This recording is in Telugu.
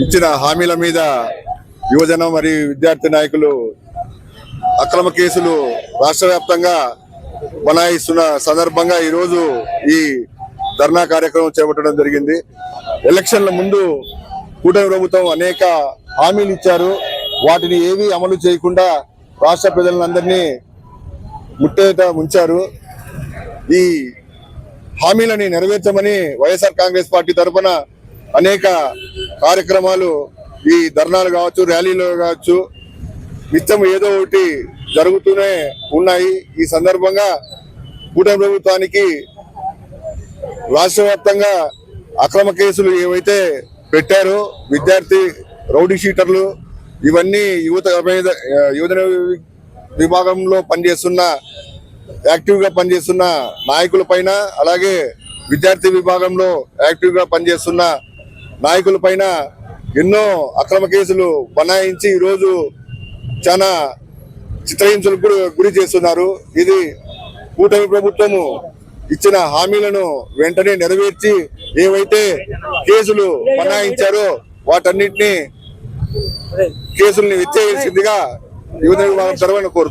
ఇచ్చిన హామీల మీద యువజన మరియు విద్యార్థి నాయకులు అక్రమ కేసులు రాష్ట్ర వ్యాప్తంగా బనాయిస్తున్న సందర్భంగా ఈరోజు ఈ ధర్నా కార్యక్రమం చేపట్టడం జరిగింది. ఎలక్షన్ల ముందు కూటమి ప్రభుత్వం అనేక హామీలు ఇచ్చారు. వాటిని ఏవి అమలు చేయకుండా రాష్ట్ర ప్రజలందరినీ ముట్టేట ముంచారు. ఈ హామీలని నెరవేర్చమని వైఎస్ఆర్ కాంగ్రెస్ పార్టీ తరఫున అనేక కార్యక్రమాలు ఈ ధర్నాలు కావచ్చు, ర్యాలీలు కావచ్చు, నిత్యం ఏదో ఒకటి జరుగుతూనే ఉన్నాయి. ఈ సందర్భంగా కూటమి ప్రభుత్వానికి రాష్ట్ర వ్యాప్తంగా అక్రమ కేసులు ఏవైతే పెట్టారో, విద్యార్థి రౌడీ షీటర్లు, ఇవన్నీ యువజన విభాగంలో పనిచేస్తున్న యాక్టివ్గా పనిచేస్తున్న నాయకుల పైన, అలాగే విద్యార్థి విభాగంలో యాక్టివ్గా పనిచేస్తున్న నాయకుల పైన ఎన్నో అక్రమ కేసులు బనాయించి ఈరోజు చాలా చిత్రహింసలకు గురి చేస్తున్నారు. ఇది కూటమి ప్రభుత్వము ఇచ్చిన హామీలను వెంటనే నెరవేర్చి ఏవైతే కేసులు బనాయించారో వాటన్నిటిని కేసుల్ని ఎత్తేయాల్సిందిగా యువజన విభాగం తరఫున కోరుతున్నారు.